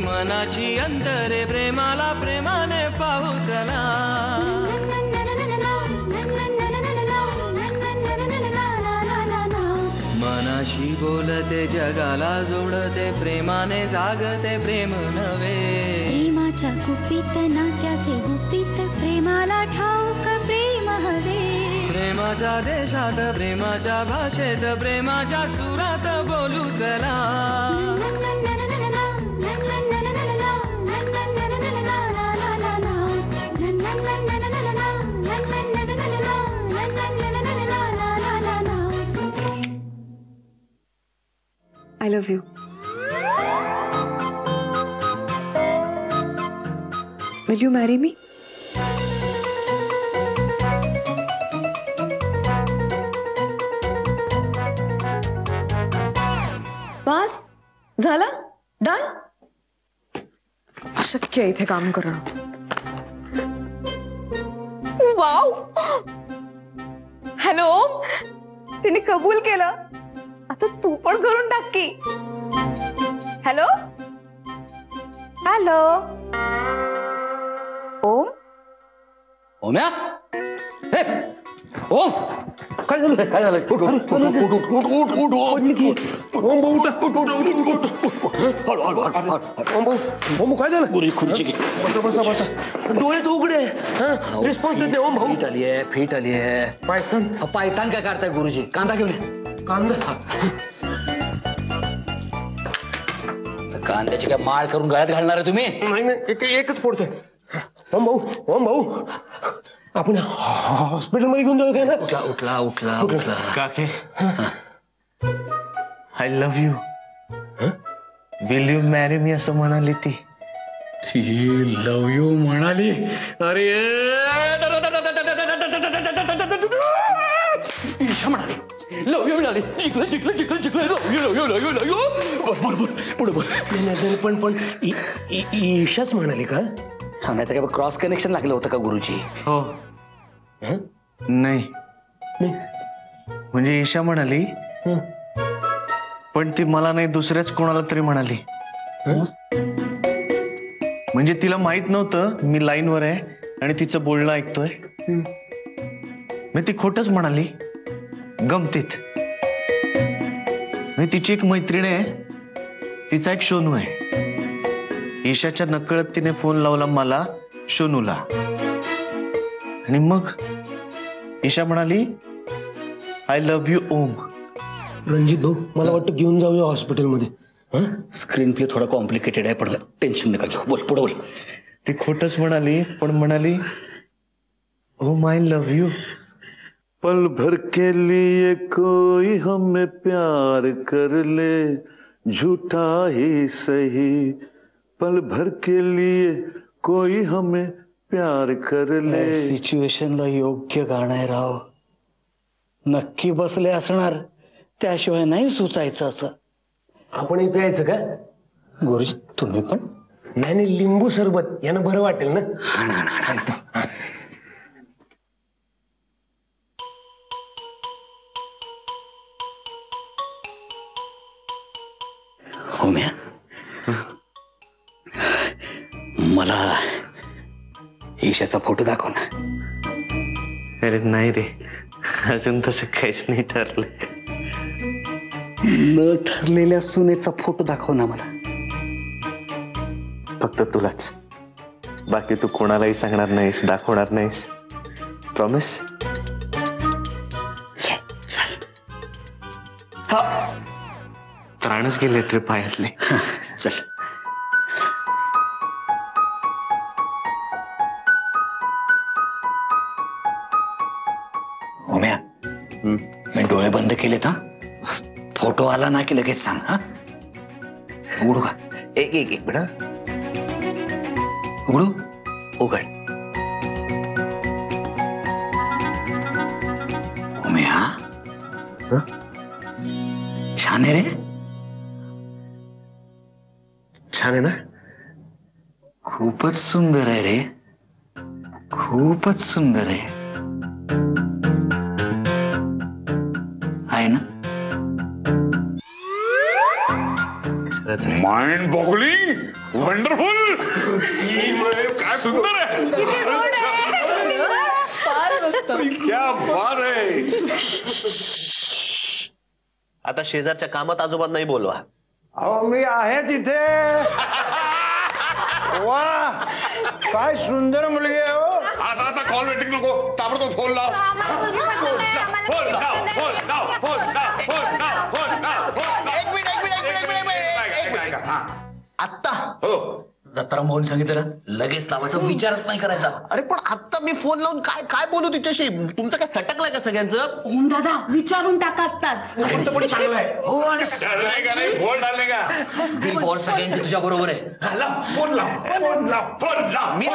मनाची अंतरे प्रेमाला प्रेमाने पाहू चला. मनाशी बोलते जगाला जोडते प्रेमाने जागते प्रेम नव्हे. प्रेमाच्या गुपित नात्याचे गुपित प्रेमाला ठाऊक प्रेम हवे. प्रेमाच्या देशात प्रेमाच्या भाषेत प्रेमाच्या सुरात बोलू चला. I love you. Will you marry me? बस झालं डन. अशक्य इथे काम करणं. वाव. हॅलो, तिने कबूल केलं. आता तू पण करून टाक की. Hello hello. ओम. ओम्या, हे ओम, काय झालं? काय झालं? काय झालं? पुरी खुर्ची घे. बसा बसा बसा. डोळे तो उघडे. रिस्पॉन्स देते ओम भाऊ. फिट आली आहे, फिट आली आहे. पायथन पायतान काय काढताय गुरुजी? कांदा घेऊन ये. कांदा. कांद्याची काय माळ करून गळ्यात घालणार आहे तुम्ही? नाही नाही, एकच फोडतोय. ओम भाऊ आपण हॉस्पिटल मध्ये घेऊन जाऊ काय ना? उठला उठला उठला उठला. काके, I love you. Will you marry me असं म्हणाली ती. लव यू म्हणाली. अरे ईशा म्हणाली लव यू म्हणाली. जिंकलं जिंकलं जिंकलं जिंकलं. Love you love you love you love you. बरोबर पुढे बोल. पण ईशाच म्हणाली का? हा, नाही तर काय क्रॉस कनेक्शन लागलं होतं का गुरुजी? हो. नाही म्हणजे ईशा म्हणाली, पण ती मला नाही दुसऱ्याच कोणाला तरी म्हणाली. म्हणजे तिला माहित नव्हतं मी लाईनवर आहे आणि तिचं बोलणं ऐकतोय. मी ती खोटच म्हणाली गमतीत. तिची एक मैत्रीण आहे, तिचा एक शोनू आहे. ईशाच्या नकळत तिने फोन लावला मला, शोनूला. आणि मग ईशा म्हणाली आय लव्ह यू ओम. रणजित भाऊ, मला वाटतं घेऊन जाऊया हॉस्पिटलमध्ये. स्क्रीन प्ले थोडा कॉम्प्लिकेटेड आहे, पण टेन्शन नका घेऊ. बोल पुढे बोल. ती खोटच म्हणाली, पण म्हणाली ओम आय लव्ह यू. पल भर के लिए कोई हमें प्यार कर ले, झूठा ही सही. पल भर के लिए कोई हमें प्यार कर ले. सिच्युएशनला योग्य गाणं आहे राव. नक्की बसले असणार, त्याशिवाय नाही सुचायचं असं. आपण इथे यायचं का गुरुजी? तुम्ही पण? नाही, लिंबू सरबत यानं बरं वाटेल ना. होम्या, मला ईशाचा फोटो दाखव ना. अरे नाही रे, अजून तसं काहीच नाही ठरलं. न ठरलेल्या सुनेचा फोटो दाखव ना मला. फक्त तुलाच, बाकी तू कोणालाही सांगणार नाहीस, दाखवणार नाहीस. प्रॉमिस? प्राणच गेलेत रे पायातले. चल. होम्या, मी डोळे बंद केलेत. हा, फोटो आला ना की लगेच सांग. हा, उघडू का? एक एक एक मिनिट. उघडू? उघड. होम्या, छान आहे रे. छान आहे ना. खूपच सुंदर आहे रे. खूपच सुंदर आहे ना. Mind boggling, wonderful. काय सुंदर आहे. क्या बात आहे. आता शेजारच्या कामात आजोबांनाही बोलवा. अहो मी आहे तिथे. वा काय सुंदर मुलगी आहे हो. आता आता कॉल वेटिंग नको, ताबडतोब फोन लाव. फोन लाव, फोन लाव, फोन लाव, फोन लाव, फोन लाव, फोन लाव. एक मिनिट. आत्ता. हो. जत्रा मोहन सांगितलं लगेच लावायचा विचारच नाही करायचा. अरे पण आत्ता मी फोन लावून काय काय बोलू तिच्याशी. तुमचं काय सटकलंय का सगळ्यांचं. ओम दादा विचारून टाका आत्ताच. पण चांगलं आहे. हो आणि डालने का नाही, फोन डालने का. बिल बॉल सगळ्यांचे तुझ्या बरोबर आहे. फोन लाव, फोन लाव, फोन लाव. मी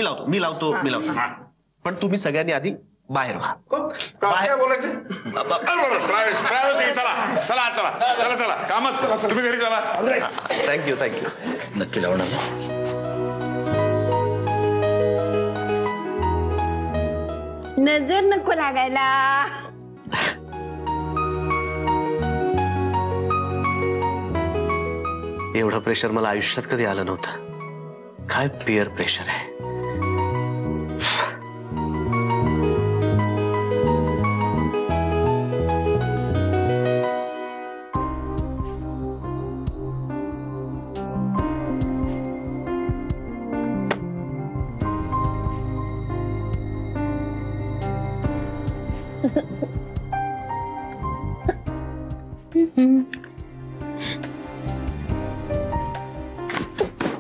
लावतो. मी लावतो. पण तुम्ही सगळ्यांनी आधी बाहेर व्हा. काय बोलायचं. प्रायव्हसी. चला चला चला चला चला कामात. तुम्ही घरी चला. थँक्यू. नक्की लावणार. नजर नको लागायला. एवढं प्रेशर मला आयुष्यात कधी आलं नव्हतं. काय पिअर प्रेशर आहे.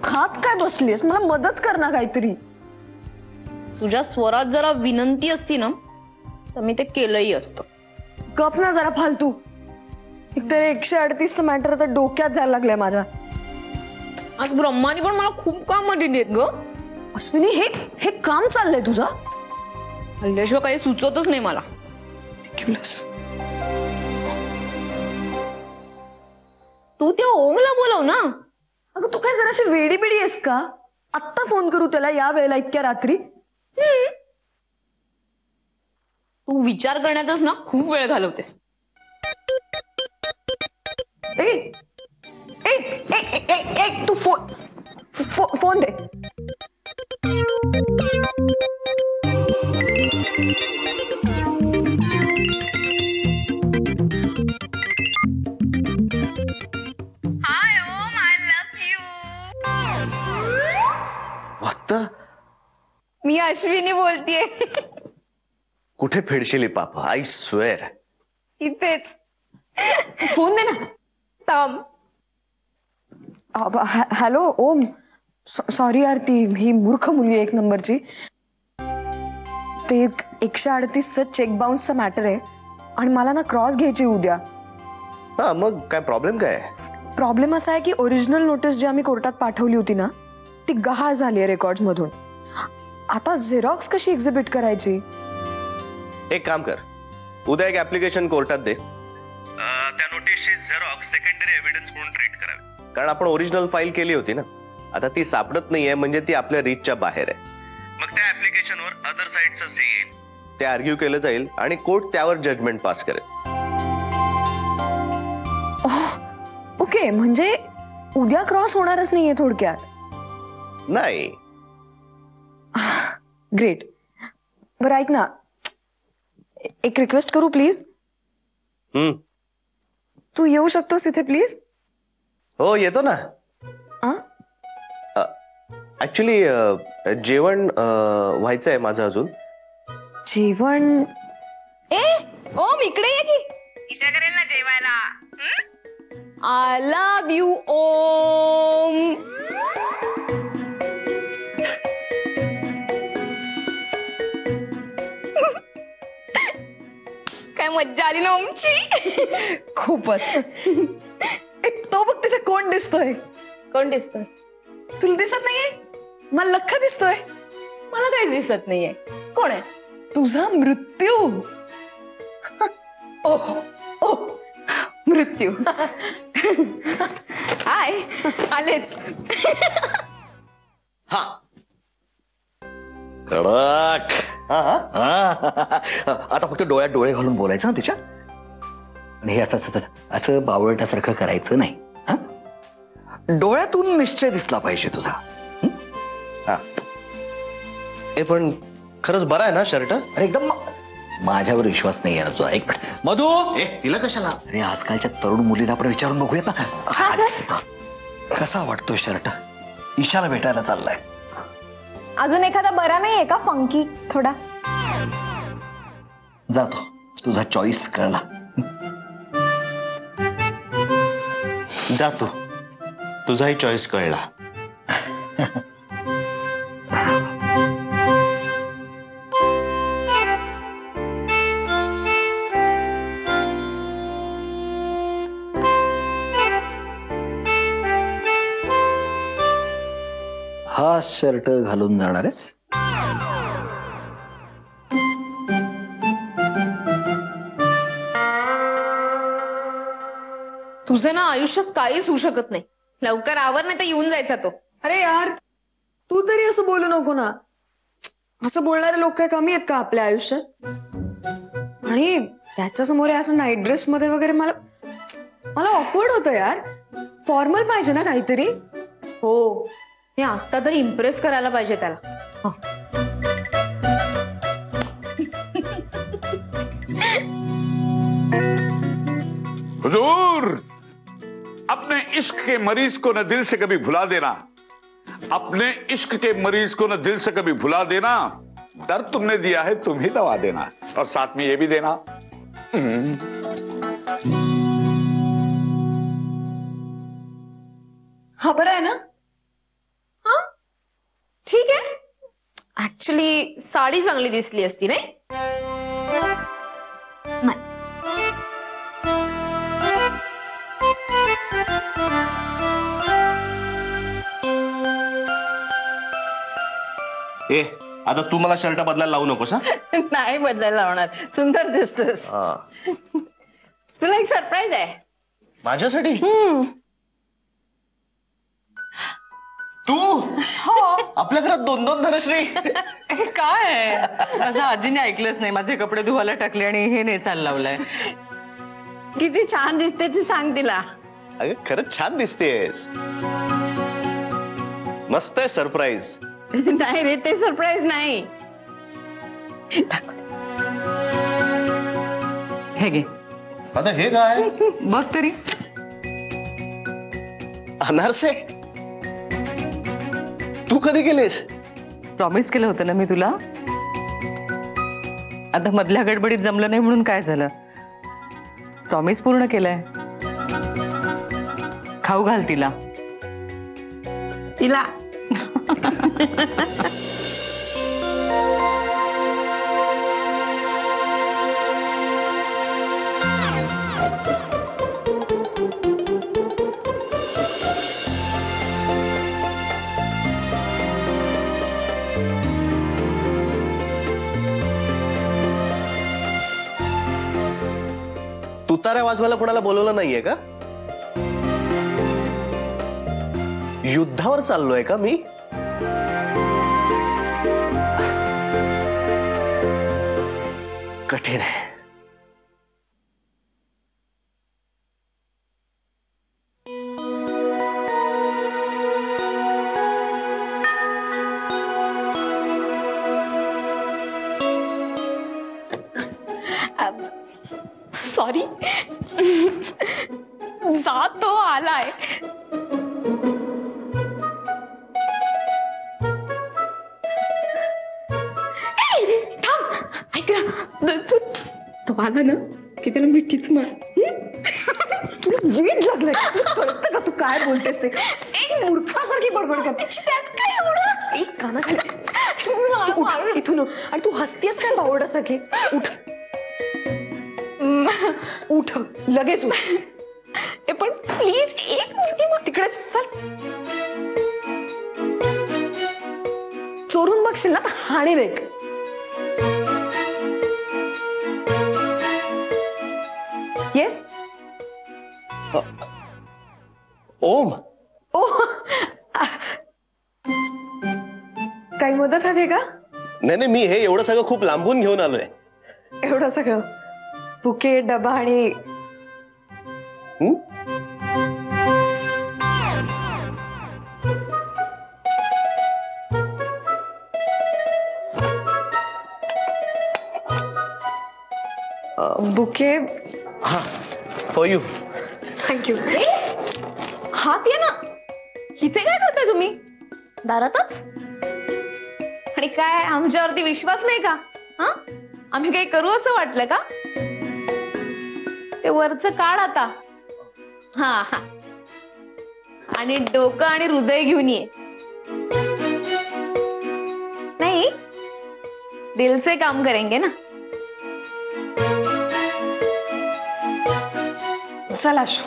खात काय बसलीस. मला मदत कर ना काहीतरी. तुझ्या स्वरात जरा विनंती असती ना तर मी ते केलंही असतं. गप ना जरा फालतू. एकतर 138चं मॅटर तर डोक्यात जायला लागलंय माझ्या. आज ब्रह्मानी पण मला खूप कामं दिलीत ग. अश्विनी हे काम चाललंय तुझं. हल्ल्याशिवाय काही सुचतच नाही मला. तू त्या ओमला बोलव ना. अगं तू काय जराशी वेडी बिडी आहेस का. आत्ता फोन करू त्याला या वेळेला इतक्या रात्री. तू विचार करण्यातच ना खूप वेळ घालवतेस. तू फोन दे. मी अश्विनी बोलतीये. कुठे फेडशील पाप. I swear. इथेच. फोन दे ना. थांब. हॅलो ओम. सॉरी यार ती ही मूर्ख मुलगी 1 नंबरची. ते 138चं चेक बाउन्सचं मॅटर आहे आणि मला ना क्रॉस घ्यायची उद्या. हा मग काय प्रॉब्लेम काय. प्रॉब्लेम असा आहे की ओरिजिनल नोटीस जी आम्ही कोर्टात पाठवली होती ना ती गहाळ झाली आहे रेकॉर्ड मधून. आता झेरॉक्स कशी एक्झिबिट करायची. एक काम कर. उद्या एक ऍप्लिकेशन कोर्टात दे. त्या नोटीसची झेरॉक्स सेकंडरी एव्हिडन्स म्हणून ट्रीट करावी. कारण आपण ओरिजिनल फाईल केली होती ना. आता ती सापडत नाहीये म्हणजे ती आपल्या रीचच्या बाहेर आहे. मग त्या ऍप्लिकेशनवर अदर साइडचं सी येईल. ते आर्ग्यू केलं जाईल आणि कोर्ट त्यावर जजमेंट पास करेल. ओके म्हणजे उद्या क्रॉस होणारच नाहीये थोडक्यात. नाही. ग्रेट. बरं ऐक ना एक रिक्वेस्ट करू प्लीज. तू येऊ शकतोस तिथे प्लीज. हो येतो ना. ऍक्च्युली जेवण व्हायचंय माझं अजून. जेवण. ओम इकडे ये की. ईशा करेल ना जेवायला. आय लव्ह यू ओम. काय मज्जा आली ना ओमची. खूपच. तो बघ तिथे कोण दिसतोय. कोण दिसतोय. तुला दिसत नाहीये. मला लख्ख दिसतोय. मला काहीच दिसत नाहीये. कोण आहे. तुझा मृत्यू. ओह ओह मृत्यू. हाय आलेच. हा कडक. आता फक्त डोळ्यात डोळे घालून बोलायचं ना तिच्या. आणि हे असं बावळटासारखं करायचं नाही. डोळ्यातून निश्चय दिसला पाहिजे तुझा. हा ए पण खरंच बरा आहे ना शर्ट? अरे एकदम माझ्यावर विश्वास नाही आहे ना तुझा. एक मिनिट मधू. तिला कशाला? अरे आजकालच्या तरुण मुलींना आपण विचारून बघूयात ना. कसा वाटतो शर्ट? ईशाला भेटायला चाललाय. अजून एखादा बरा नाहीये का फंकी थोडा? जातो तुझा चॉईस कळला. जातो तुझाही चॉईस कळला. हा शर्ट घालून जाणार आहेस? तुझं ना आयुष्यात काहीच होऊ शकत नाही. लवकर आवर नाही तर येऊन जायचा तो. अरे यार तू तरी असं बोलू नको ना. असं बोलणारे लोक काय कमी आहेत का आपल्या आयुष्यात? आणि त्याच्या समोर असं नाईट ड्रेस मध्ये वगैरे मला ऑकवर्ड होतं यार. फॉर्मल पाहिजे ना काहीतरी. हो हे आता तरी इम्प्रेस करायला पाहिजे त्याला. हुजूर, अपने इश्क के मरीज को न दिल से कभी भुला देना. अपने इश्क के मरीज को न दिल से कभी भुला देना. दर्द तुमने दिया है तुम ही दवा देना. और साथ में ये भी देना. हा बरं आहे ना? हा ठीक आहे. ऍक्च्युली साडी चांगली दिसली असती नाही? ए आता तू मला शर्ट बदलायला लावू नकोस. नाही बदलायला लावणार. सुंदर दिसतोस. तुला एक सरप्राईज आहे माझ्यासाठी. तू आपल्या घरात 2-2 धनश्री. काय? माझ्या आजीने ऐकलंच नाही. माझे कपडे धुवायला टाकले आणि हे नेसायला लावलंय. किती छान दिसते ती सांग तिला. अगं खरंच छान दिसतेस. मस्त आहे सरप्राईज. नाही रे ते सरप्राईज नाही. हे घे. आता हे काय? बघ तरी. अनारसे तू कधी केलेस? प्रॉमिस केलं होतं ना मी तुला. आता मधल्या गडबडीत जमलं नाही म्हणून काय झालं. प्रॉमिस पूर्ण केलंय. खाऊ घाल तिला. तिला. तुताऱ्या वाजवायला कोणाला बोलवलं नाहीये का? युद्धावर चाललोय का मी? कठीण आहे. सॉरी. जातो आलाय. तो आला ना की त्याला मिठीच मार. तुला वीट लागलंय. तुला कळतं का तू काय बोलतेस ते? एक मूर्खासारखी बडबड करते. काय एवढं? एक कानाखाली इथून. आणि तू हसतेस काय बावडासारखी? उठ उठ लगेच उठ. पण प्लीज एक तिकडेच चल. चोरून बघशील ना हाणी रेक. ओम. ओ काही मदत हवी का? नाही मी हे एवढं सगळं खूप लांबून घेऊन आलोय. एवढं सगळं बुके डबा आणि बुके. हा फॉर यू. थँक्यू. हात ये ना. इथे काय करताय तुम्ही दारातच? आणि काय आमच्यावरती विश्वास नाही का? हा आम्ही काही करू असं वाटलं का? ते वरचं काढ आता. हा हा आणि डोकं आणि हृदय घेऊन ये. नाही दिल से काम करेंगे ना. चला शो.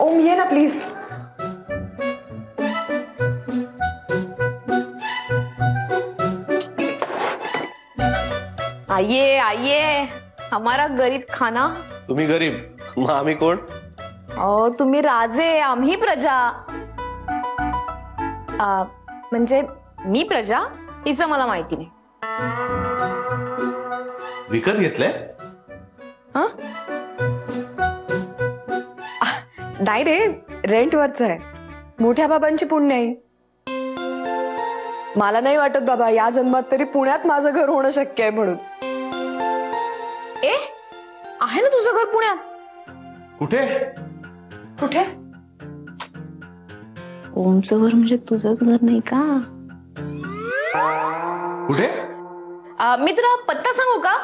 ओम ये ना प्लीज. आइए आइए हमारा गरीब खाना. तुम्ही गरीब मग आम्ही कोण? तुम्ही राजे आम्ही प्रजा. म्हणजे मी प्रजा तिचं मला माहिती नाही. विकत घेतलंय? नाही रे रेंट वरच आहे. मोठ्या बाबांची पुण्य आहे. मला नाही वाटत बाबा या जन्मात तरी पुण्यात माझं घर होणं शक्य आहे म्हणून. ए आहे ना तुझं घर पुण्यात? कुठे कुठे? ओमचं घर म्हणजे तुझंच घर नाही का? कुठे? मी तुला पत्ता सांगू का?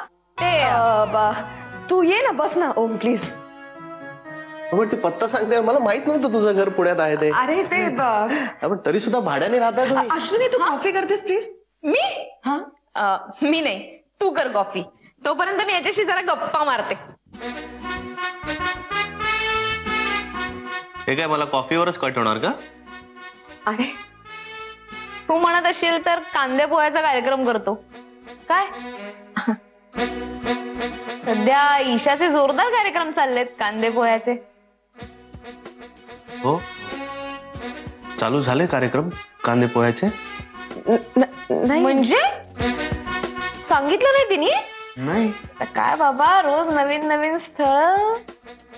तू ये ना बस ना ओम प्लीज. ते पत्ता सांगते मला माहित नव्हतं तुझं घर पुण्यात आहे ते. अरे ते पण तरी सुद्धा भाड्याने राहताय तुम्ही. अश्विनी तू कॉफी करतेस प्लीज. मी मी नाही तू कर कॉफी. तोपर्यंत मी याच्याशी जरा गप्पा मारते. हे काय मला कॉफीवरच कट होणार का? अरे तू म्हणत असशील तर कांदे पोह्याचा कार्यक्रम करतो काय? सध्या ईशाचे जोरदार कार्यक्रम चाललेत कांदे पोह्याचे. हो चालू झाले कार्यक्रम कांदे पोह्याचे? म्हणजे सांगितलं नाही तिने? नाही. काय बाबा रोज नवीन नवीन स्थळ.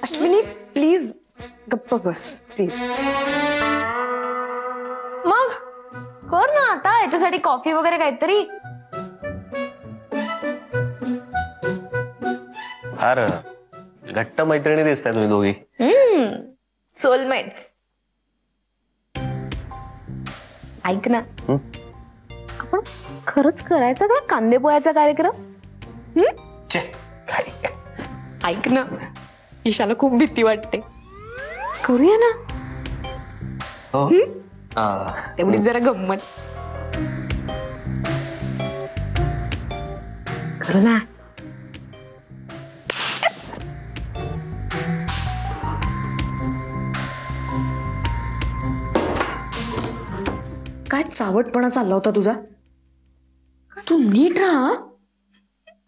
अश्विनी प्लीज गप्प बस प्लीज. मग कर ना आता याच्यासाठी कॉफी वगैरे काहीतरी. फार घट्ट मैत्रिणी दिसताय तुम्ही दोघी. सोलमेट्स. ऐक ना आपण खरंच करायचा का कांदे पोह्याचा कार्यक्रम? ऐक ना ईशाला खूप भीती वाटते. करूया ना. तेवढी जरा गंमत करू ना. काय चावटपणा चालला होता तुझा? तू नीट राहा.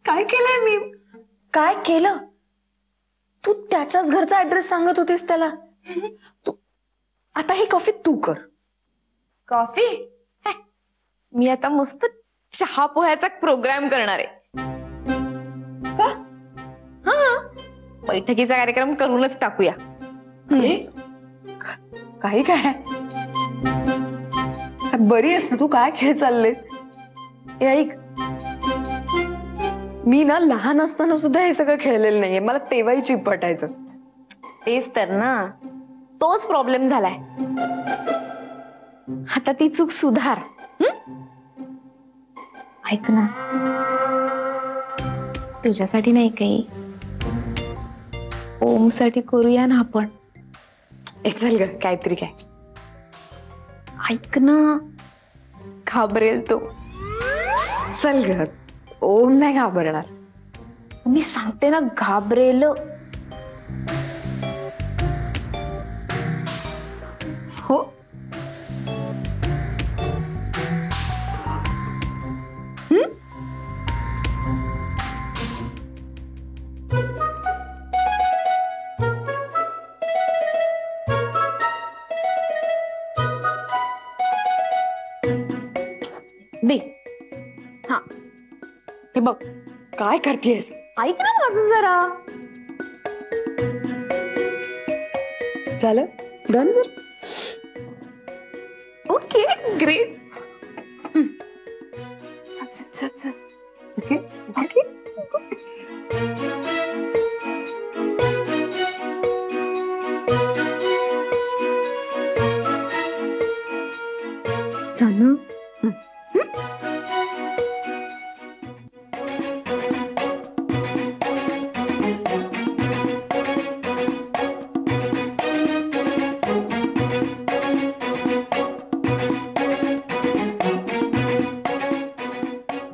काय केलंय मी? काय केलं? तू त्याच्याच घरचा ऍड्रेस सांगत होतीस त्याला. तू आता ही कॉफी तू कर. कॉफी? मी आता मस्त चहा पोह्याचा प्रोग्राम करणार आहे. का? हा बैठकीचा कार्यक्रम करूनच टाकूया. काही काय बरी आहेस ना तू? काय खेळ चालले? ऐक मी ना लहान असताना सुद्धा हे सगळं खेळलेलं नाहीये. मला तेव्हाही चिप पटायचं. तेच तर ना तोच प्रॉब्लेम झालाय. आता ती चूक सुधार. ऐक ना तुझ्यासाठी नाही काही ओमसाठी करूया ना आपण. चल ग काहीतरी काय. ऐक ना घाबरेल तो. चल ग ओम नाही घाबरणार. मी सांगते ना घाबरेल. हो हा हे बघ काय करतेस. ऐक ना माझं जरा. झालं done. Okay great. Okay okay. जानू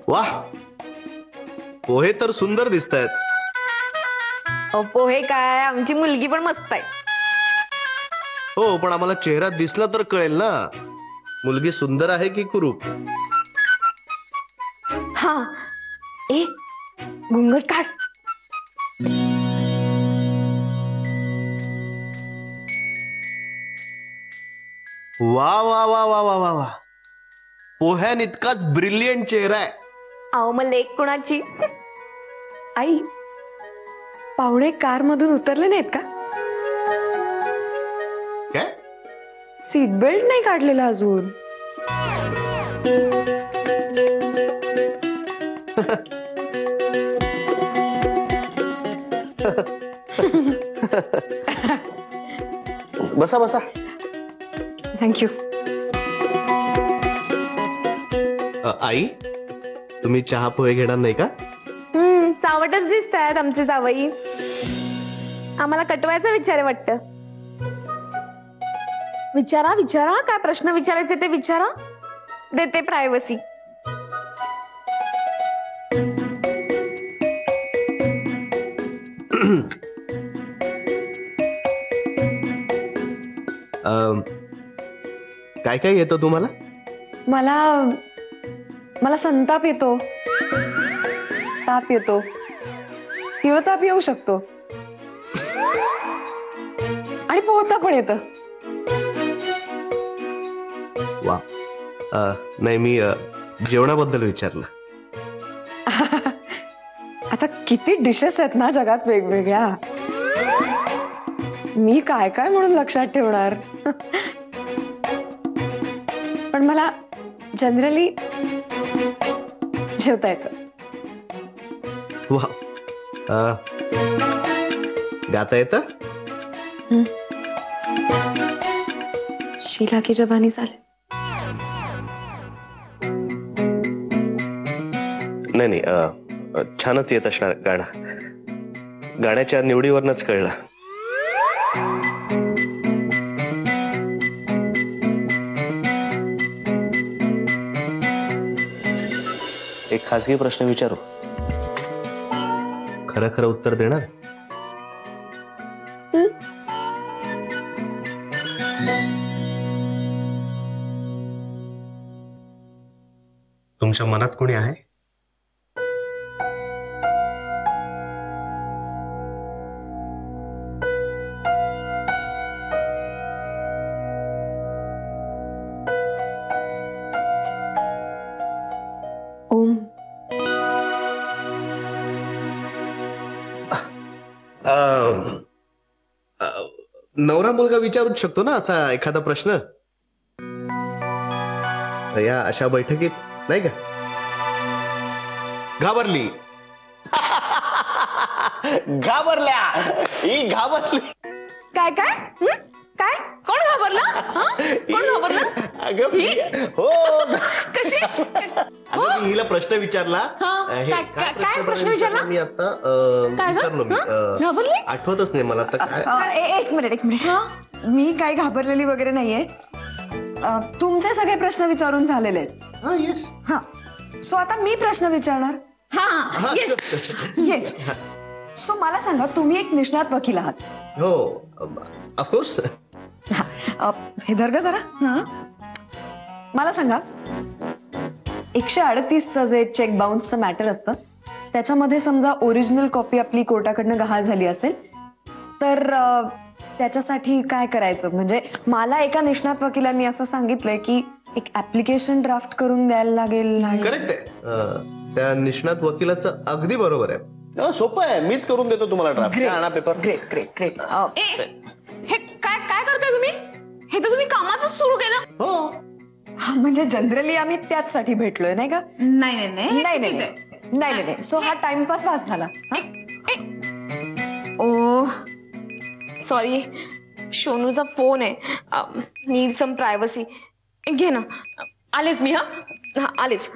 वाह, पोहे तर सुंदर दिसत आहेत. पोहे काय, आमची मुलगी पण मस्त आहे. हो, पण आम्हाला चेहरा दिसला तर कळेल ना, मुलगी सुंदर आहे की कुरूप. हा ए घुंगट काढ. वा वा वा वा वा वा वा, पोह्यान इतकाच ब्रिलियंट चेहरा आहे. अहो मग लेक कुणाची. आई पाहुणे कार मधून उतरले नाहीत का. काय सीट बेल्ट नाही काढलेला अजून. बसा बसा. थँक्यू. आई, तुम्ही चहा पोहे घेणार नाही का. चावटच दिसत आहेत आमची जावई. आम्हाला कटवायचं विचार आहे वाटतं. विचारा विचारा, काय प्रश्न विचारायचे ते विचारा, देते प्रायव्हसी. काय काय येतं तुम्हाला. मला संताप येतो, ताप येतो, हिवताप येऊ शकतो आणि पोहता पण येतं. वा, नाही मी जेवणाबद्दल विचारलं. आता किती डिशेस आहेत ना जगात वेगवेगळ्या. मी काय काय म्हणून लक्षात ठेवणार. पण मला जनरली जेवता येतं. वा, गाता येतं. शीला की जबानी झाले. नाही नाही, छानच येत असणार गाणं. गाण्याच्या निवडीवरनच कळलं. एक खासगी प्रश्न विचारू, खरं खरं उत्तर देणार. तुमच्या मनात कोणी आहे. ओम. नवरा मुलगा विचारूच शकतो ना असा एखादा प्रश्न. या अशा बैठकीत नाही का. घाबरली. घाबरल्या, ही घाबरली. काय काय काय, कोण घाबरलं. कोण घाबरलं. हो, कशी. मी हिला प्रश्न विचारला. काय प्रश्न विचारला मी आता विचारलो. मी घाबरली. आठवतच नाही मला आता. एक मिनिट. मी काही घाबरलेली वगैरे नाहीये. तुमचे सगळे प्रश्न विचारून झालेले आहेत. येस. हा, सो आता मी प्रश्न विचारणार. हा येस. सो मला सांगा, तुम्ही एक निष्णात वकील आहात. हो, ऑफकोर्स. हे धर जरा. मला सांगा, 138चं जे चेक बाउन्सचं मॅटर असतं त्याच्यामध्ये समजा ओरिजिनल कॉपी आपली कोर्टाकडनं गहाळ झाली असेल तर त्याच्यासाठी काय करायचं. म्हणजे मला एका निष्णात वकिलांनी असं सांगितलंय की एक ऍप्लिकेशन ड्राफ्ट करून द्यायला लागेल. करेक्ट आहे. त्या निष्णात वकिलाचं अगदी बरोबर आहे. सोपं आहे, मीच करून देतो तुम्हाला ड्राफ्ट. आणा पेपर. Great great great. हे काय काय करताय तुम्ही? हे तर तुम्ही कामातच सुरू केलं. हो. हा म्हणजे जनरली आम्ही त्याचसाठी भेटलोय नाही का? नाही नाही नाही नाही. सो हा टाइमपास झाला. ओ सॉरी, सोनूचा फोन आहे. Need some privacy. घे ना. आलेच मी. हा आलेच.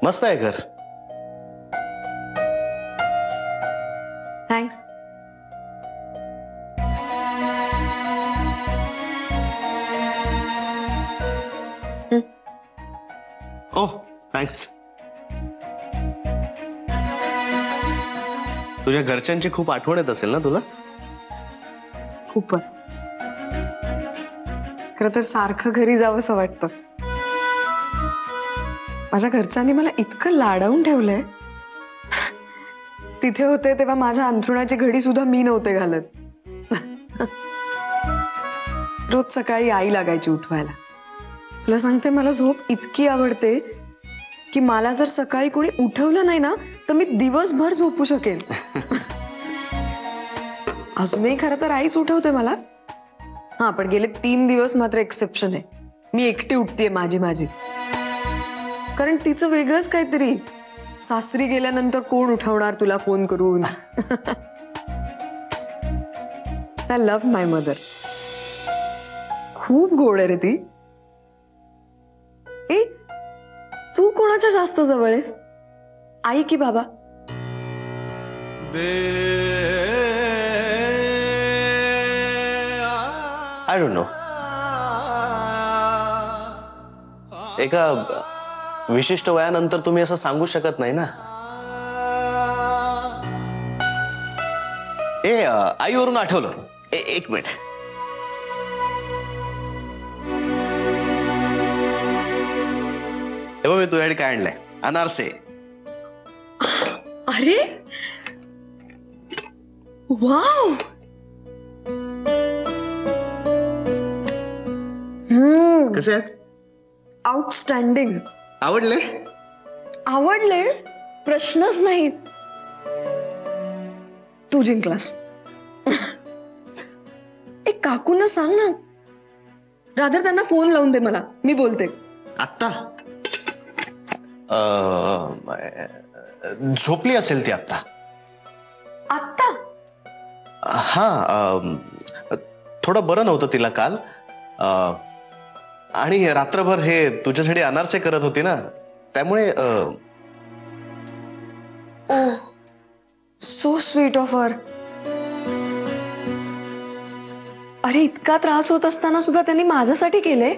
मस्त आहे घर. थँक्स. Oh thanks. तुझ्या घरच्यांची खूप आठवण येत असेल ना तुला? खूपच. खरं तर सारखं घरी जावंसं वाटतं. माझ्या घरच्यांनी मला इतकं लाडावून ठेवलंय. तिथे होते तेव्हा माझ्या अंथरुणाची घडी सुद्धा मी नव्हते घालत. रोज सकाळी आई लागायची उठवायला. तुला सांगते, मला झोप इतकी आवडते की मला जर सकाळी कोणी उठवलं नाही ना तर मी दिवसभर झोपू शकेन. अजूनही खरं तर आईच उठवते मला. हा पण गेले 3 दिवस मात्र एक्सेप्शन आहे. मी एकटी उठतेय माझी. कारण तिचं वेगळंच काहीतरी. सासरी गेल्यानंतर कोण उठवणार तुला फोन करून. I love my mother. खूप गोड आहे रे ती. ए तू कोणाच्या जास्त जवळ आहेस, आई की बाबा? I don't know. एका विशिष्ट वयानंतर तुम्ही असं सांगू शकत नाही ना. आईवरून आठवलं. एक मिनिट. हे बघ, मी तुझ्याकडे काय आणलंय. अनारसे. अरे वाव. कसे आहेत? आउटस्टँडिंग. आवडले? आवडले, प्रश्नच नाही. तू जिंकलास. एक काकूंना सांग ना, रादर त्यांना फोन लावून दे मला. मी बोलते आत्ता. झोपली असेल ती आत्ता. आत्ता? हा, थोडं बरं नव्हतं तिला काल. आणि रात्रभर हे तुझ्यासाठी अनारसे करत होती ना, त्यामुळे. ओ सो स्वीट ऑफ हर. अरे इतका त्रास होत असताना सुद्धा त्यांनी माझ्यासाठी केले.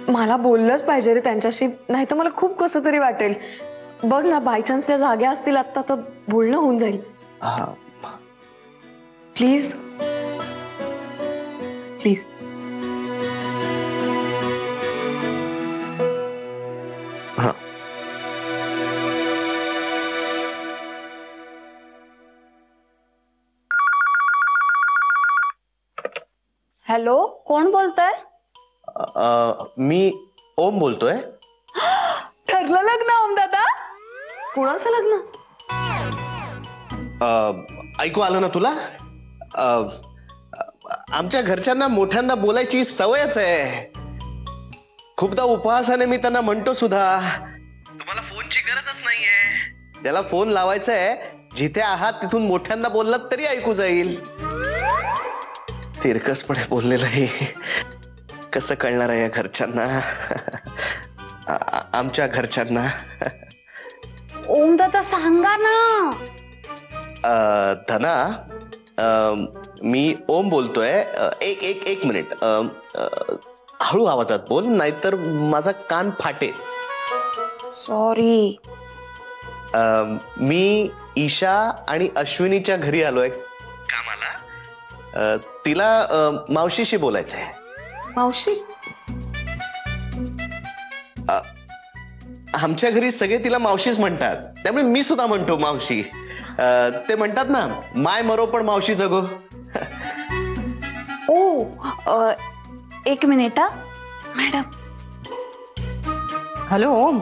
मला बोललंच पाहिजे रे त्यांच्याशी, नाही तर मला खूप कसं तरी वाटेल. बघ ना, बायचान्स त्या जाग्या असतील आता तर बोलणं होऊन जाईल. Please please. हॅलो, कोण बोलतोय? मी ओम बोलतोय. ठरलं लग्न ओम दादा? कोणाचं लग्न? ऐकू आलं ना तुला? आमच्या घरच्यांना मोठ्यांना बोलायची सवयच आहे. खूपदा उपहासाने मी त्यांना म्हणतो सुद्धा, तुम्हाला फोनची गरजच नाहीये. ज्याला फोन लावायचा आहे, जिथे आहात तिथून मोठ्यांना बोललात तरी ऐकू जाईल. तिरकसपणे बोललेलं हे कसं कळणार आहे या घरच्यांना, आमच्या घरच्यांना? ओम दादा सांगा ना. धना, मी ओम बोलतोय. एक मिनिट. हळू आवाजात बोल, नाहीतर माझा कान फाटेल. सॉरी. मी ईशा आणि अश्विनीच्या घरी आलोय कामाला. तिला मावशीशी बोलायचंय. मावशी? आमच्या घरी सगळे तिला मावशीच म्हणतात, त्यामुळे मी सुद्धा म्हणतो मावशी. ते म्हणतात ना, माय मरो पण मावशी जगो. ओ एक मिनिट हा मॅडम. हॅलो ओम,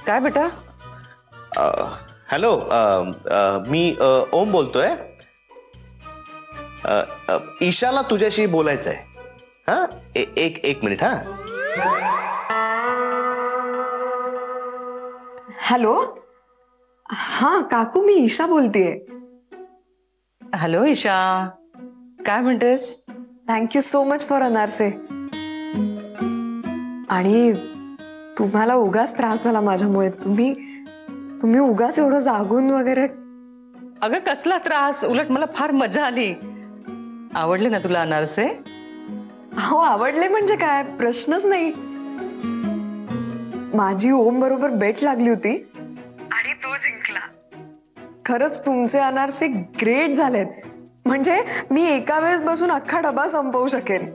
काय बेटा? हॅलो, मी ओम बोलतोय. ईशाला तुझ्याशी बोलायचं आहे. हा, एक मिनिट. हा, हॅलो. हा काकू, मी ईशा बोलतेय. हॅलो ईशा, काय म्हणतेस? थँक्यू सो मच फॉर अनारसे. आणि तुम्हाला उगाच त्रास झाला माझ्यामुळे. तुम्ही उगाच एवढं जागून वगैरे. अगं कसला त्रास, उलट मला फार मजा आली. आवडले ना तुला अनारसे? हो आवडले म्हणजे काय, प्रश्नच नाही. माझी ओम बरोबर बेट लागली होती आणि तो जिंकला. खरंच तुमचे अनारसे ग्रेट झालेत. म्हणजे मी एका वेळेस बसून अख्खा डबा संपवू शकेन.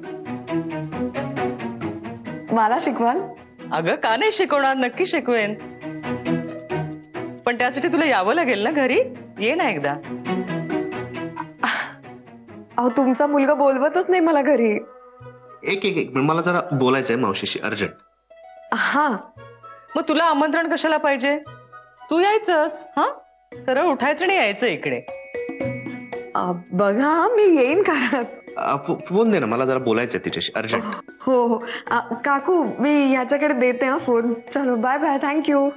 मला शिकवाल? अगं का नाही शिकवणार, नक्की शिकवेन. पण त्यासाठी तुला यावं लागेल ना घरी. ये ना एकदा. अहो तुमचा मुलगा बोलवतच नाही मला घरी. एक मला जरा बोलायचंय मावशीशी अर्जंट. हा, मग तुला आमंत्रण कशाला पाहिजे? तू यायचंस. हा, सरळ उठायचं आणि यायचं इकडे. बघा मी येईन. कारण फोन दे ना, मला जरा बोलायचंय तिच्याशी अर्जंट. हो काकू, मी ह्याच्याकडे देते हा फोन. चलो बाय बाय. थँक्यू.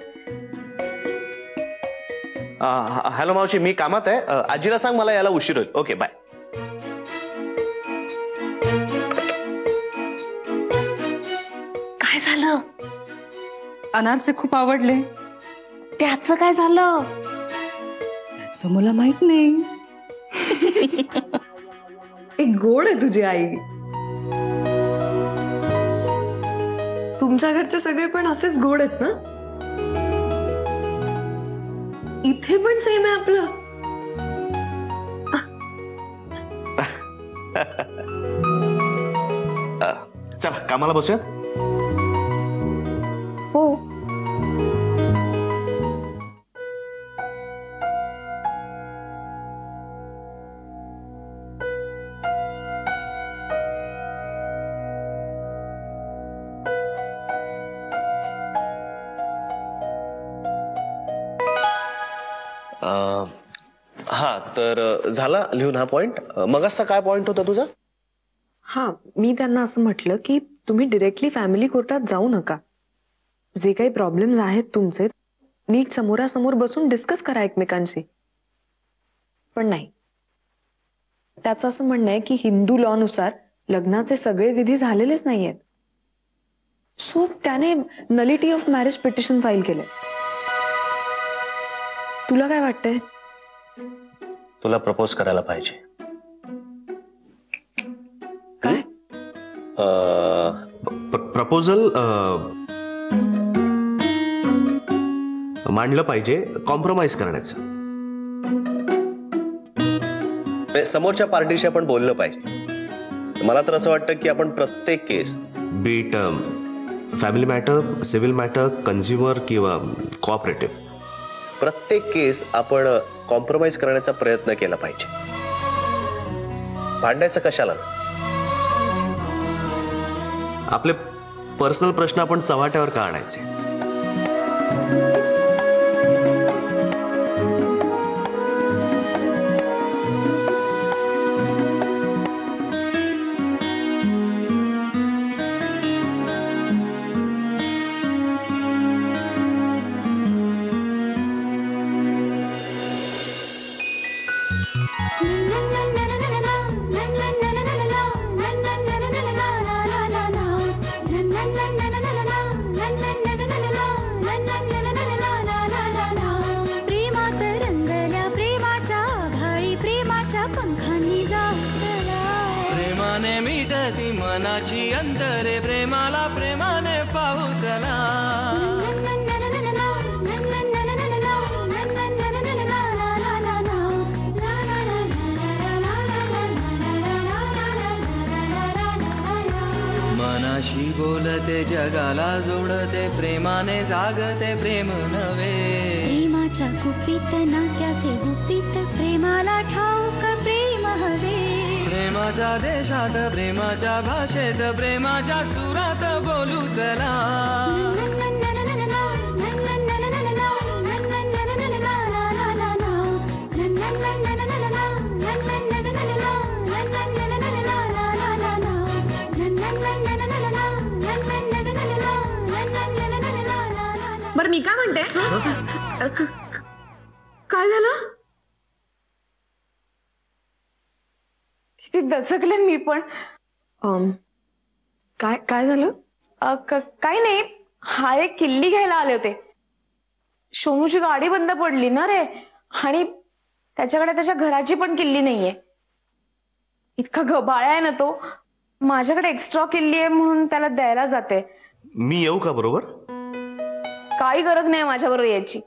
हॅलो मावशी, मी कामात आहे. आजीला सांग मला याला उशीर होईल. Okay bye. काय झालं? अनारसे खूप आवडले. त्याचं काय झालं? त्याचं मला माहित नाही. एक गोड आहे तुझी आई. तुमच्या घरचे सगळे पण असेच गोड आहेत ना? इथे पण सेम आहे आपलं. चला कामाला बसूयात. हो. हा तर झाला लिहून हा पॉइंट. मगाचा काय पॉइंट होता तुझा? हा, मी त्यांना असं म्हटलं की तुम्ही डिरेक्टली फॅमिली कोर्टात जाऊ नका. जे काही प्रॉब्लेम्स आहेत तुमचे नीट समोरासमोर बसून डिस्कस करा एकमेकांशी. पण नाही, त्याचं असं म्हणणं आहे की हिंदू लॉ नुसार लग्नाचे सगळे विधी झालेलेच नाहीयेत. सो त्याने nullity of marriage petition file केले. तुला काय वाटतंय? तुला प्रपोज करायला पाहिजे. काय? प्रपोजल मांडलं पाहिजे, कॉम्प्रोमाइज करण्याचं. समोरच्या पार्टीशी आपण बोललं पाहिजे. मला तर असं वाटतं की आपण प्रत्येक case, be it family matter, civil matter, consumer किंवा कोऑपरेटिव्ह, प्रत्येक केस आपण कॉम्प्रोमाइज करण्याचा प्रयत्न केला पाहिजे. भांडायचं कशाला? आपले पर्सनल प्रश्न आपण चव्हाट्यावर का आणायचे? मनाची अंतरे प्रेमाला प्रेमाने पाहू चला. मनाशी बोलते जोडते जगाला जोडते प्रेमाने जागते प्रेम नवे प्रेमाच्या कुपीत नात्याचे गुपित प्रेमाला ठाऊक प्रेम हवे प्रेमाच्या देशात प्रेमाच्या भाषेत प्रेमाच्या सुरात बोलू चला बरं मी काय म्हणते काय झालं? किती दचकले मी पण. काय काय झालं? काही नाही, हा एक किल्ली घ्यायला आले होते. सोनूची गाडी बंद पडली ना रे, आणि त्याच्याकडे त्याच्या घराची पण किल्ली नाहीये. इतका गबाळा आहे ना तो, माझ्याकडे एक्स्ट्रा किल्ली आहे म्हणून त्याला द्यायला जाते. मी येऊ का बरोबर? काही गरज नाही माझ्याबरोबर यायची.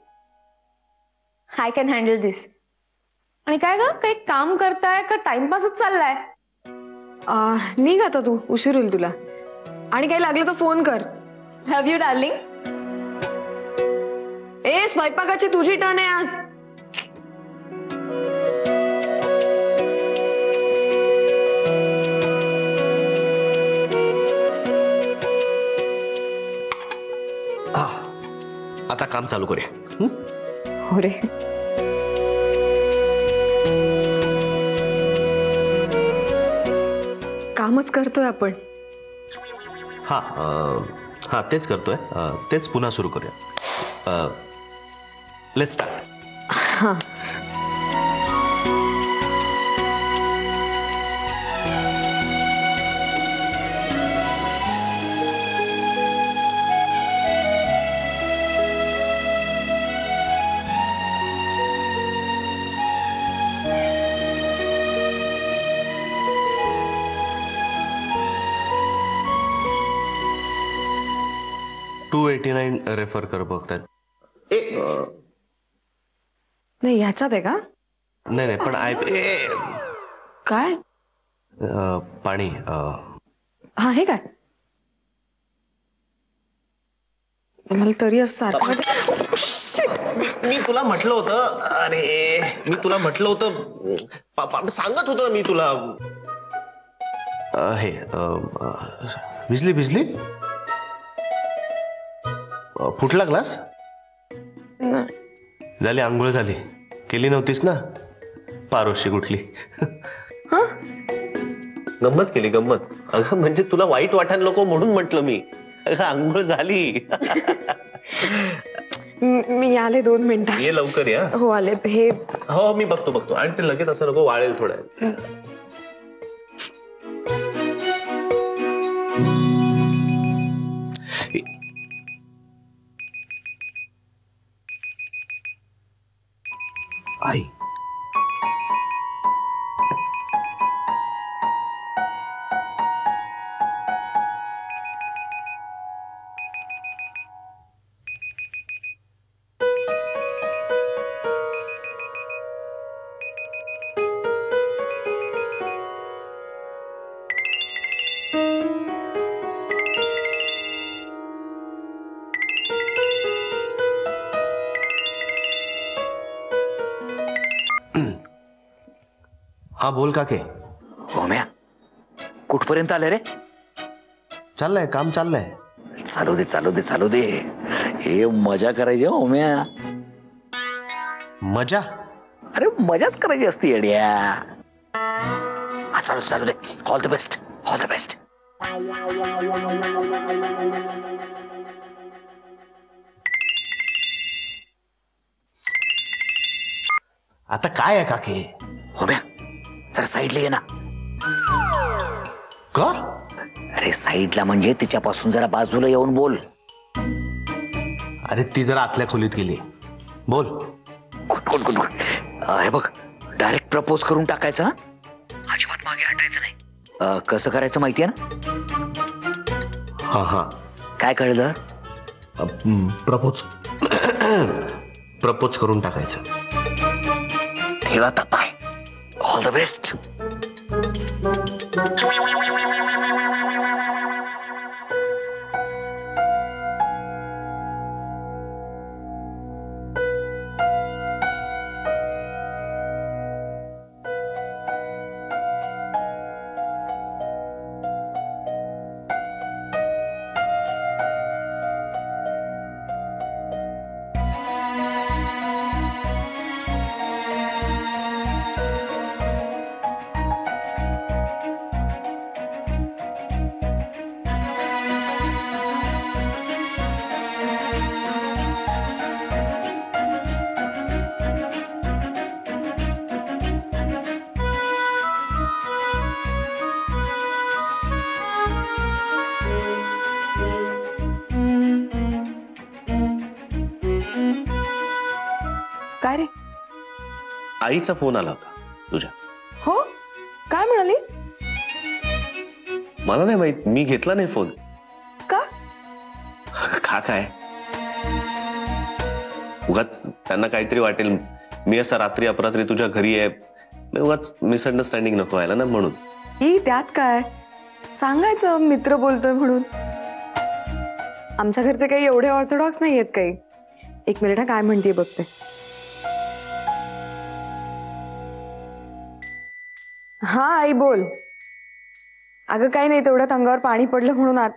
आय कॅन हँडल दिस. आणि काय ग, काही काम करताय का टाइमपासच चाललाय? निघ आता तू, उशीर होईल तुला. आणि काही लागलं तर फोन कर. Love you darling. ए स्वयंपाकाची तुझी टर्न आहे आज. आता काम चालू करूया. हो रे. कामच करतोय आपण. हा हा तेच करतोय. तेच पुन्हा सुरू करूया. Let's start. हा. रेफर कर बघतात. नाही ह्याच्यात आहे का? नाही पण काय पाणी. हा हे काय? मला तरी असं सारखं मी तुला म्हटलं होतं. अरे मी तुला म्हटलं होतं, सांगत होतो मी तुला. हे भिजली भिजली फुटला ग्लास. झाली आंघोळ झाली, केली नव्हतीस ना? पारोशी कुठली गंमत केली गंमत. अगं म्हणजे तुला वाईट वाटायला नको म्हणून म्हटलं मी. आंघोळ झाली. मी आले 2 मिनिटात. ये लवकर या. हो आले. हे हो मी बघतो. आणि ते लगेच असं नको, वाळेल थोडं. आई हा बोल काके. होम्या कुठपर्यंत आले रे? चाललंय काम चाललंय. चालू दे चालू दे चालू दे. हे मजा करायची होम्या. मजा? अरे मजाच करायची असती येड्या. हा चालू चालू दे. All the best all the best. आता काय आहे काके? होम्या जरा साईडला ये ना. का? अरे साईडला म्हणजे तिच्यापासून जरा बाजूला येऊन बोल. अरे ती जरा आतल्या खोलीत गेली. बोल. Good good good good. हे बघ, डायरेक्ट प्रपोज करून टाकायचं. अजिबात मागे हटायचं नाही. कसं करायचं माहितीये ना? हा हा. काय कळलं? प्रपोज करून टाकायचं. ठेवा आता पाय. All the best. आईचा फोन आला होता तुझ्या. हो, काय म्हणाली? मला नाही माहित, मी घेतला नाही फोन. का? का काय, उगाच त्यांना काहीतरी वाटेल मी असं रात्री अपरात्री तुझ्या घरी आहे, उगाच मिसअंडरस्टँडिंग नको व्हायला ना म्हणून. ही त्यात काय, सांगायचं मित्र बोलतोय म्हणून. आमच्या घरचे काही एवढे ऑर्थोडॉक्स नाही आहेत काही. एक मिनिट हा, काय म्हणते बघते. हा आई बोल. अगं काही नाही, तेवढ्यात अंगावर पाणी पडलं म्हणून आत.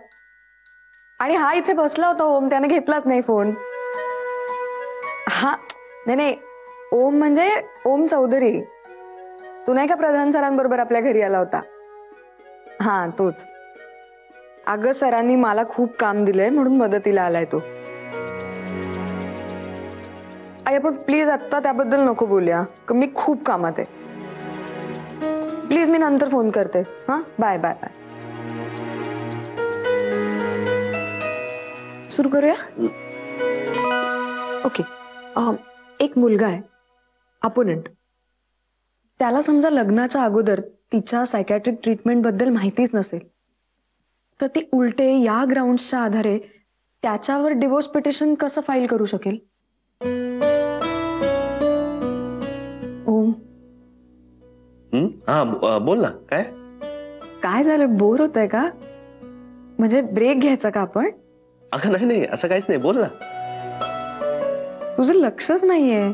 आणि हा इथे बसला होता ओम, त्याने घेतलाच नाही फोन. हा नाही, ओम म्हणजे ओम चौधरी. तू नाही का प्रधान सरांबरोबर आपल्या घरी आला होता? हा तोच. अगं सरांनी मला खूप काम दिलंय म्हणून मदतीला आलाय तो. आई आपण प्लीज आत्ता त्याबद्दल नको बोलूया, मी खूप कामात आहे. प्लीज मी नंतर फोन करते. हा बाय बाय बाय. सुरू करूया. ओके. एक मुलगा आहे, अपोनंट. त्याला समजा लग्नाच्या अगोदर तिच्या सायकॅट्रिक ट्रीटमेंट बद्दल माहितीच नसेल, तर ती उलटे या ग्राउंड्सच्या आधारे त्याच्यावर डिवोर्स पिटिशन कसं फाईल करू शकेल? ओम. हा बोल ना. काय झालं, बोर होतंय का? म्हणजे ब्रेक घ्यायचा का आपण? अगं नाही, असं काहीच नाही, बोल ना. तुझं लक्षच नाहीये.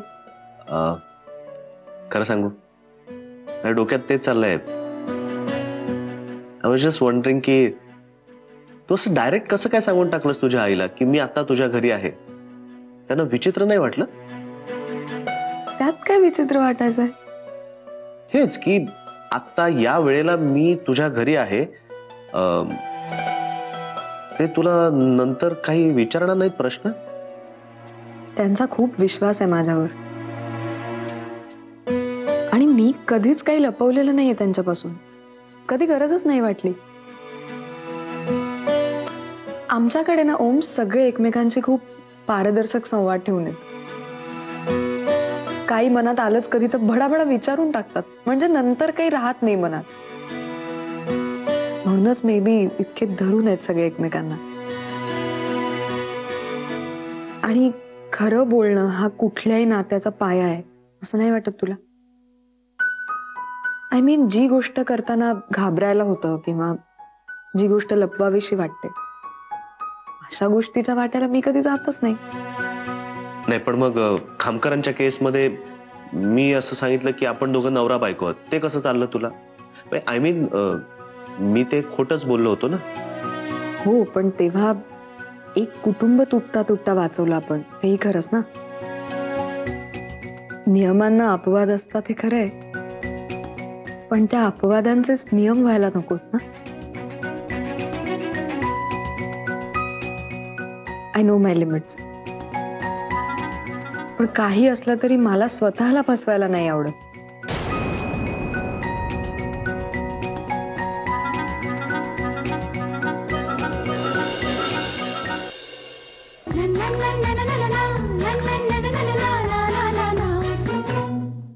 खरं सांगू, डोक्यात तेच चाललंय. आय वॉज जस्ट वंडरिंग की तू असं डायरेक्ट कसं काय सांगून टाकलंस तुझ्या आईला की मी आता तुझ्या घरी आहे? त्यांना विचित्र नाही वाटलं? त्यात काय विचित्र वाटायचंय? हेच की आता या वेळेला मी तुझ्या घरी आहे, ते तुला नंतर काही विचारणार नाहीत प्रश्न? त्यांचा खूप विश्वास आहे माझ्यावर, आणि मी कधीच काही लपवलेलं नाहीये त्यांच्यापासून. कधी गरजच नाही वाटली. आमच्याकडे ना ओम सगळे एकमेकांचे खूप पारदर्शक संवाद ठेवून आहेत. काही मनात आलंच कधी तर भडाभडा विचारून टाकतात, म्हणजे नंतर काही राहत नाही मनात. म्हणूनच मे बी इतके धरून आहेत सगळे एकमेकांना. आणि खरं बोलणं हा कुठल्याही नात्याचा पाया आहे असं नाही वाटत तुला? आय मीन, जी गोष्ट करताना घाबरायला होतं किंवा जी गोष्ट लपवावीशी वाटते, अशा गोष्टीच्या वाट्याला मी कधी जातच नाही. नाही, पण मग खामकरांच्या केसमध्ये मी असं सांगितलं की आपण दोघं नवरा बायको आहोत, ते कसं चाललं तुला? आय मीन, मी ते खोटच बोललो होतो ना. हो, पण तेव्हा एक कुटुंब तुटता तुटता वाचवलं आपण, तेही खरंच ना. नियमांना अपवाद असतात हे खरंय, पण त्या अपवादांचेच नियम व्हायला नकोत ना. I know my limits. पण काही असलं तरी मला स्वतःला फसवायला नाही आवडत.